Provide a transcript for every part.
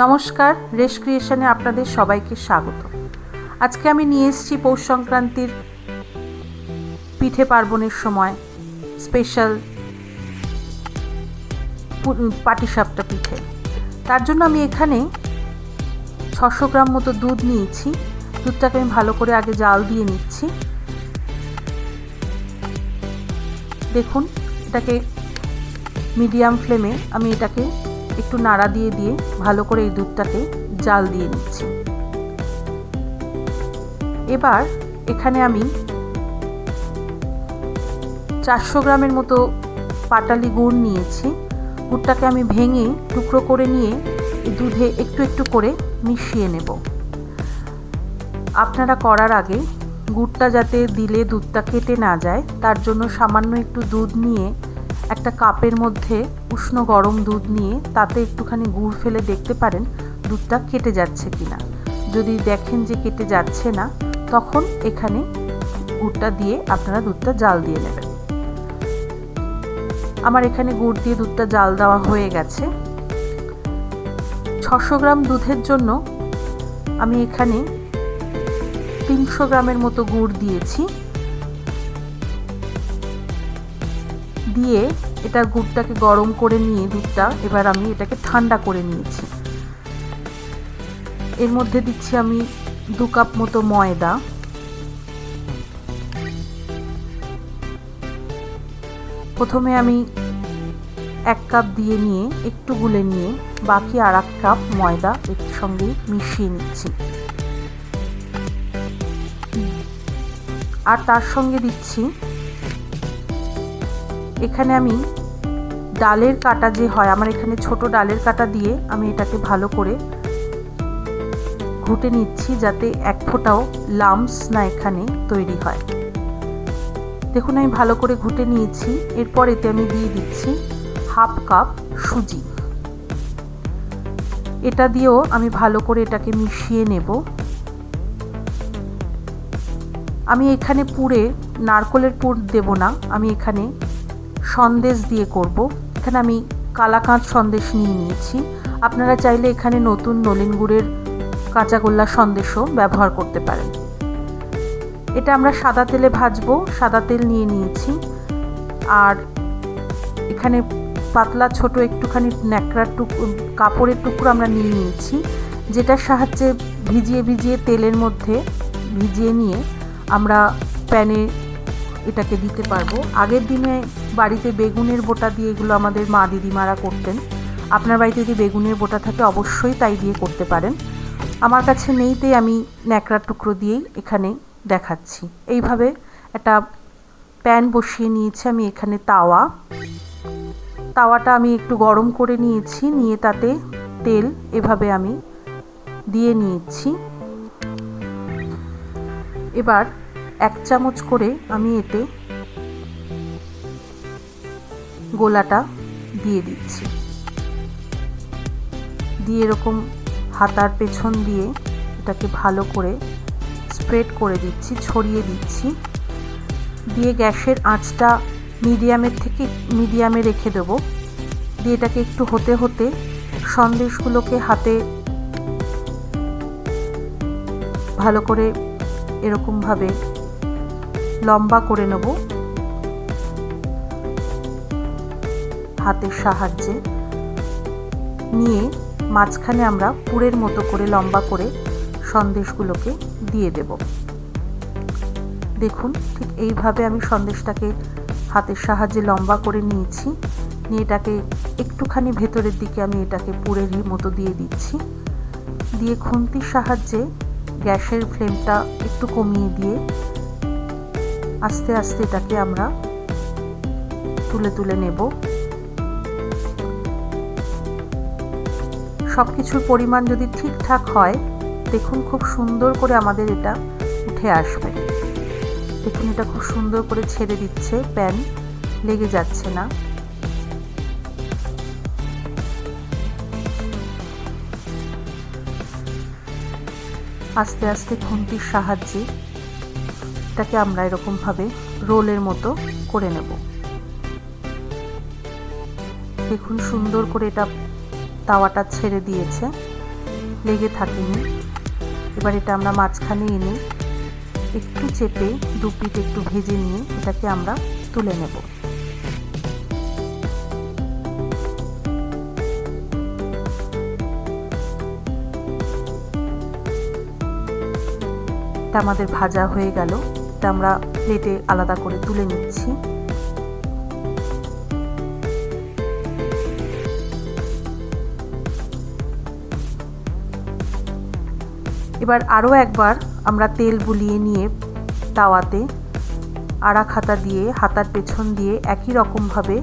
নমস্কার, রেশ ক্রিয়েশনে আপনাদের সবাইকে স্বাগত। আজকে আমি নিয়ে এসেছি পৌষ সংক্রান্তির পিঠে পার্বণের সময় স্পেশাল পাটিসাপটা পিঠে। তার জন্য আমি এখানে 600 গ্রাম মতো দুধ নিয়েছি। দুধটাকে আমি ভালো করে আগে জাল দিয়ে নিচ্ছি। দেখুন, এটাকে মিডিয়াম ফ্লেমে আমি এটাকে একটু নাড়া দিয়ে দিয়ে ভালো করে এই দুধটাকে জাল দিয়ে নিচ্ছি। এবার এখানে আমি 400 গ্রামের মতো পাটালি গুড় নিয়েছি। গুড়টাকে আমি ভেঙে টুকরো করে নিয়ে এই দুধে একটু একটু করে মিশিয়ে নেব। আপনারা করার আগে গুড়টা যাতে দিলে দুধটা কেটে না যায় তার জন্য সামান্য একটু দুধ নিয়ে একটা কাপের মধ্যে উষ্ণ গরম দুধ নিয়ে তাতে একটুখানি গুড় ফেলে দেখতে পারেন দুধটা কেটে যাচ্ছে কিনা। যদি দেখেন যে কেটে যাচ্ছে না, তখন এখানে গুড়টা দিয়ে আপনারা দুধটা জাল দিয়ে নেবেন। আমার এখানে গুড় দিয়ে দুধটা জাল দেওয়া হয়ে গেছে। 600 গ্রাম দুধের জন্য আমি এখানে 300 গ্রামের মতো গুড় দিয়েছি। দিয়ে এটা গুড়টাকে গরম করে নিয়ে দুধটা এবার আমি এটাকে ঠান্ডা করে নিয়েছি। এর মধ্যে দিচ্ছি আমি 2 কাপ মতো ময়দা। প্রথমে আমি 1 কাপ দিয়ে নিয়ে একটু গুলে নিয়ে বাকি আর 1 কাপ ময়দা এর সঙ্গে মিশিয়ে নিচ্ছি। আর তার সঙ্গে দিচ্ছি এখানে আমি ডালের কাটা যে হয়, আমার এখানে ছোট ডালের কাটা দিয়ে আমি এটাকে ভালো করে ঘুটে নিচ্ছি যাতে এক ফোঁটাও লাম্পস না এখানে তৈরি হয়। দেখুন, আমি ভালো করে ঘুটে নিয়েছি। এরপর এতে আমি দিয়ে দিচ্ছি 1/2 কাপ সুজি। এটা দিয়েও আমি ভালো করে এটাকে মিশিয়ে নেব। আমি এখানে পুরে নারকেলের পুর দেব না, আমি এখানে সন্দেশ দিয়ে করব। এখানে আমি কালাকাঁচ সন্দেশ নিয়ে নিয়েছি। আপনারা চাইলে এখানে নতুন নলেন গুড়ের কাঁচাগোল্লা সন্দেশও ব্যবহার করতে পারেন। এটা আমরা সাদা তেলে ভাজবো। সাদা তেল নিয়ে নিয়েছি। আর এখানে পাতলা ছোট একটুখানি ন্যাকড়ার কাপড়ের টুকরো আমরা নিয়ে নিয়েছি, যেটার সাহায্যে ভিজিয়ে ভিজিয়ে তেলের মধ্যে ভিজিয়ে নিয়ে আমরা প্যানে এটাকে দিতে পারবো। আগের দিনে বাড়িতে বেগুনের বোটা দিয়ে এগুলো আমাদের মা দিদিমারা করতেন। আপনার বাড়িতে যদি বেগুনের বোটা থাকে অবশ্যই তাই দিয়ে করতে পারেন। আমার কাছে নেই, তাই আমি ন্যাকড়ার টুকরো দিয়েই এখানে দেখাচ্ছি। এইভাবে একটা প্যান বসিয়ে নিয়েছি আমি। এখানে তাওয়াটা আমি একটু গরম করে নিয়েছি, নিয়ে তাতে তেল এভাবে আমি দিয়ে নিয়েছি। এবার 1 চামচ করে আমি এতে গোলাটা দিয়ে দিচ্ছি। দিয়ে এরকম হাতার পেছন দিয়ে এটাকে ভালো করে স্প্রেড করে দিচ্ছি, ছড়িয়ে দিচ্ছি। দিয়ে গ্যাসের আঁচটা মিডিয়ামে রেখে দেবো। দিয়ে এটাকে একটু হতে হতে সন্দেশগুলোকে হাতে ভালো করে এরকমভাবে লম্বা করে নেব হাতের সাহায্যে। নিয়ে মাঝখানে আমরা পুরের মতো করে লম্বা করে সন্দেশগুলোকে দিয়ে দেব। দেখুন, ঠিক এইভাবে আমি সন্দেশটাকে হাতের সাহায্যে লম্বা করে নিয়েছি। নিয়ে এটাকে একটুখানি ভেতরের দিকে আমি এটাকে পুরের মতো দিয়ে দিচ্ছি। দিয়ে খুন্তির সাহায্যে গ্যাসের ফ্লেমটা একটু কমিয়ে দিয়ে আস্তে আস্তে এটাকে আমরা তুলে তুলে নেব। সব কিছুর পরিমাণ যদি ঠিকঠাক হয়, দেখুন খুব সুন্দর করে আমাদের এটা উঠে আসবে। দেখুন, এটা খুব সুন্দর করে ছেড়ে দিচ্ছে, প্যান লেগে যাচ্ছে না। আস্তে আস্তে খুন্তির সাহায্যে এটাকে আমরা এরকমভাবে রোলের মতো করে নেব। দেখুন সুন্দর করে এটা তাওয়াটা ছেড়ে দিয়েছে। লেগে থাকেনি। এবার এটা আমরা মাঝখানে এনে একটু চেপে দু পিঠ একটু ভেজে নিয়ে এটাকে আমরা তুলে নেব। এটা আমাদের ভাজা হয়ে গেল। এটা আমরা প্লেটে আলাদা করে তুলে নিচ্ছি। এবার আরও একবার আমরা তেল বুলিয়ে নিয়ে তাওয়াতে আড়া হাতা দিয়ে হাতার পেছন দিয়ে একই রকমভাবে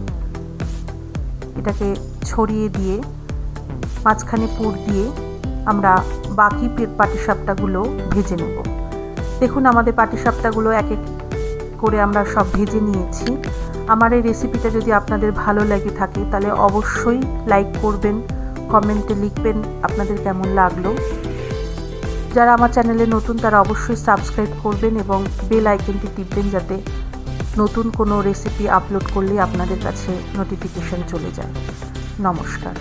এটাকে ছড়িয়ে দিয়ে মাঝখানে পুর দিয়ে আমরা বাকি পাটিসাপটাগুলো ভেজে নেব। দেখুন আমাদের পাটিসাপটাগুলো এক এক করে আমরা সব ভেজে নিয়েছি। আমার এই রেসিপিটা যদি আপনাদের ভালো লেগে থাকে তাহলে অবশ্যই লাইক করবেন, কমেন্টে লিখবেন আপনাদের কেমন লাগলো। যারা আমার চ্যানেলে নতুন তারা অবশ্যই সাবস্ক্রাইব করবেন এবং বেল আইকনটি টিপবেন যাতে নতুন কোনো রেসিপি আপলোড করলে আপনাদের কাছে নোটিফিকেশন চলে যায়। নমস্কার।